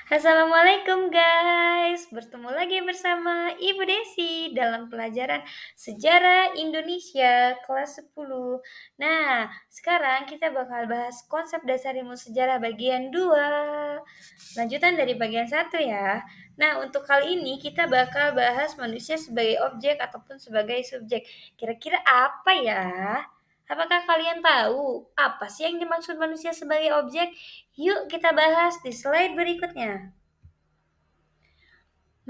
Assalamualaikum guys, bertemu lagi bersama Ibu Desi dalam pelajaran Sejarah Indonesia kelas 10. Nah, sekarang kita bakal bahas konsep dasar ilmu sejarah bagian 2. Lanjutan dari bagian 1 ya. Nah, untuk kali ini kita bakal bahas manusia sebagai objek ataupun sebagai subjek. Kira-kira apa ya? Apakah kalian tahu apa sih yang dimaksud manusia sebagai objek? Yuk kita bahas di slide berikutnya.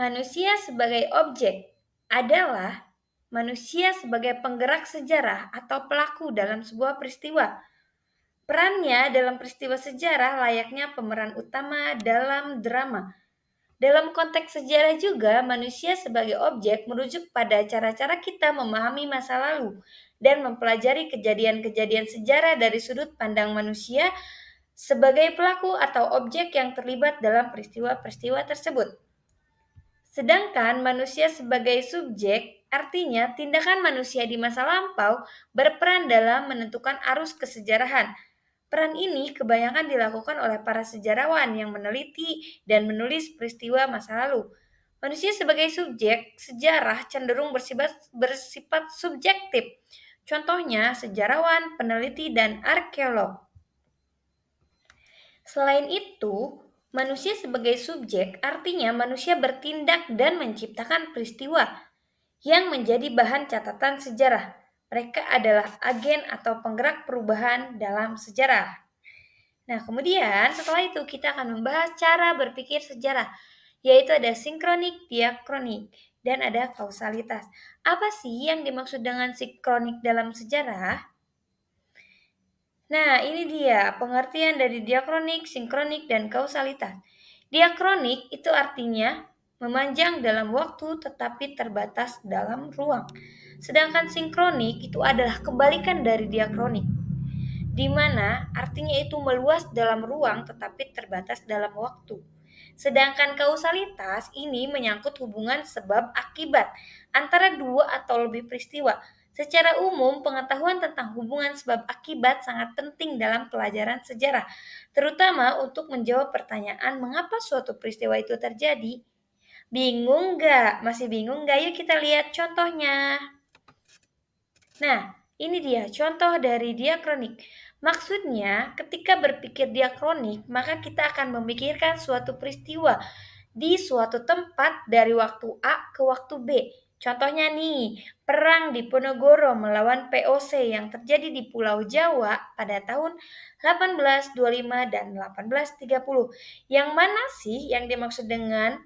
Manusia sebagai objek adalah manusia sebagai penggerak sejarah atau pelaku dalam sebuah peristiwa. Perannya dalam peristiwa sejarah layaknya pemeran utama dalam drama. Dalam konteks sejarah juga, manusia sebagai objek merujuk pada cara-cara kita memahami masa lalu dan mempelajari kejadian-kejadian sejarah dari sudut pandang manusia sebagai pelaku atau objek yang terlibat dalam peristiwa-peristiwa tersebut. Sedangkan manusia sebagai subjek artinya tindakan manusia di masa lampau berperan dalam menentukan arus kesejarahan. Peran ini kebanyakan dilakukan oleh para sejarawan yang meneliti dan menulis peristiwa masa lalu. Manusia sebagai subjek sejarah cenderung bersifat subjektif. Contohnya sejarawan, peneliti, dan arkeolog. Selain itu, manusia sebagai subjek artinya manusia bertindak dan menciptakan peristiwa yang menjadi bahan catatan sejarah. Mereka adalah agen atau penggerak perubahan dalam sejarah. Nah, kemudian setelah itu kita akan membahas cara berpikir sejarah, yaitu ada sinkronik, diakronik, dan ada kausalitas. Apa sih yang dimaksud dengan sinkronik dalam sejarah? Nah, ini dia pengertian dari diakronik, sinkronik, dan kausalitas. Diakronik itu artinya memanjang dalam waktu tetapi terbatas dalam ruang. Sedangkan sinkronik itu adalah kebalikan dari diakronik, di mana artinya itu meluas dalam ruang tetapi terbatas dalam waktu. Sedangkan kausalitas ini menyangkut hubungan sebab akibat antara dua atau lebih peristiwa. Secara umum, pengetahuan tentang hubungan sebab akibat sangat penting dalam pelajaran sejarah, terutama untuk menjawab pertanyaan mengapa suatu peristiwa itu terjadi. Bingung nggak? Masih bingung nggak? Yuk kita lihat contohnya. Nah, ini dia contoh dari diakronik. Maksudnya, ketika berpikir diakronik, maka kita akan memikirkan suatu peristiwa di suatu tempat dari waktu A ke waktu B. Contohnya nih, perang di Ponorogo melawan POC yang terjadi di Pulau Jawa pada tahun 1825 dan 1830. Yang mana sih yang dimaksud dengan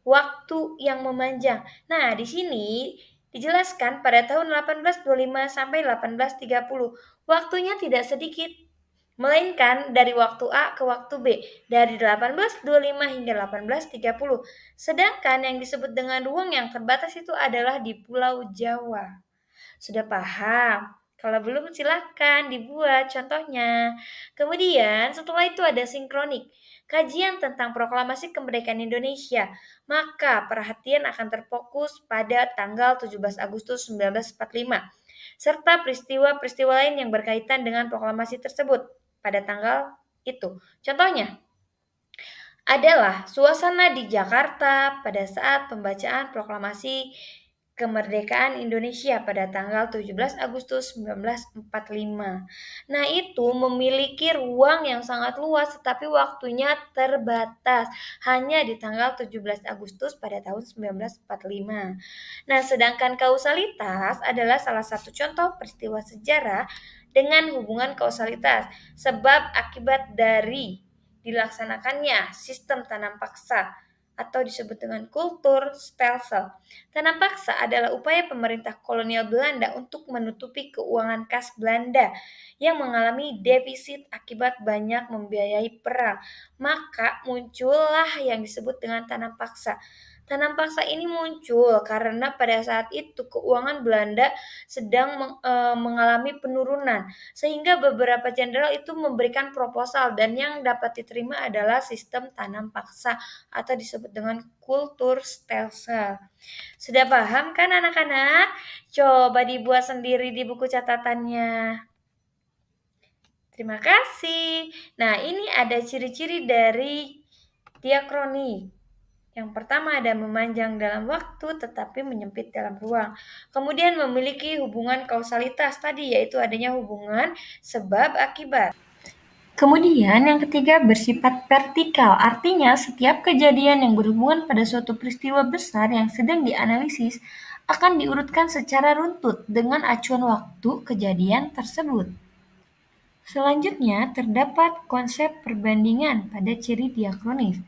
waktu yang memanjang? Nah, di sini dijelaskan pada tahun 1825 sampai 1830. Waktunya tidak sedikit, melainkan dari waktu A ke waktu B, dari 1825 hingga 1830. Sedangkan yang disebut dengan ruang yang terbatas itu adalah di Pulau Jawa. Sudah paham? Kalau belum silakan dibuat contohnya. Kemudian setelah itu ada sinkronik, kajian tentang proklamasi kemerdekaan Indonesia. Maka perhatian akan terfokus pada tanggal 17 Agustus 1945 serta peristiwa-peristiwa lain yang berkaitan dengan proklamasi tersebut pada tanggal itu. Contohnya adalah suasana di Jakarta pada saat pembacaan proklamasi kemerdekaan Indonesia pada tanggal 17 Agustus 1945. Nah, itu memiliki ruang yang sangat luas tetapi waktunya terbatas, hanya di tanggal 17 Agustus pada tahun 1945. Nah, sedangkan kausalitas adalah salah satu contoh peristiwa sejarah dengan hubungan kausalitas, sebab akibat dari dilaksanakannya sistem tanam paksa atau disebut dengan kultur stelsel. Tanam paksa adalah upaya pemerintah kolonial Belanda untuk menutupi keuangan kas Belanda yang mengalami defisit akibat banyak membiayai perang. Maka muncullah yang disebut dengan tanam paksa. Tanam paksa ini muncul karena pada saat itu keuangan Belanda sedang mengalami penurunan, sehingga beberapa jenderal itu memberikan proposal dan yang dapat diterima adalah sistem tanam paksa atau disebut dengan kultur stelsel. Sudah paham kan anak-anak? Coba dibuat sendiri di buku catatannya. Terima kasih. Nah, ini ada ciri-ciri dari Diakronik. Yang pertama ada memanjang dalam waktu tetapi menyempit dalam ruang. Kemudian memiliki hubungan kausalitas tadi, yaitu adanya hubungan sebab akibat. Kemudian yang ketiga bersifat vertikal, artinya setiap kejadian yang berhubungan pada suatu peristiwa besar yang sedang dianalisis akan diurutkan secara runtut dengan acuan waktu kejadian tersebut. Selanjutnya terdapat konsep perbandingan pada ciri diakronis.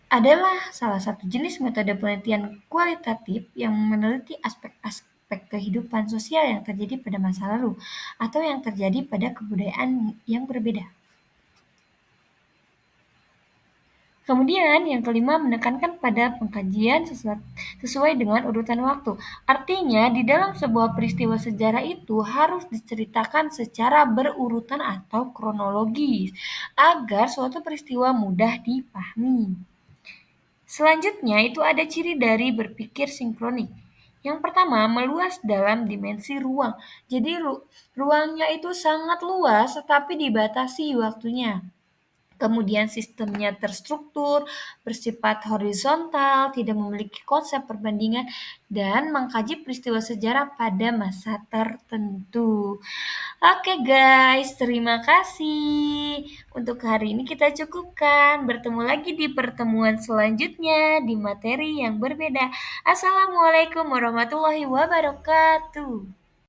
Adalah salah satu jenis metode penelitian kualitatif yang meneliti aspek-aspek kehidupan sosial yang terjadi pada masa lalu atau yang terjadi pada kebudayaan yang berbeda. Kemudian yang kelima menekankan pada pengkajian sesuai dengan urutan waktu. Artinya di dalam sebuah peristiwa sejarah itu harus diceritakan secara berurutan atau kronologis agar suatu peristiwa mudah dipahami. Selanjutnya itu ada ciri dari berpikir sinkronik. Yang pertama, meluas dalam dimensi ruang. Jadi ruangnya itu sangat luas tetapi dibatasi waktunya. Kemudian sistemnya terstruktur, bersifat horizontal, tidak memiliki konsep perbandingan, dan mengkaji peristiwa sejarah pada masa tertentu. Oke guys, terima kasih. Untuk hari ini kita cukupkan. Bertemu lagi di pertemuan selanjutnya di materi yang berbeda. Assalamualaikum warahmatullahi wabarakatuh.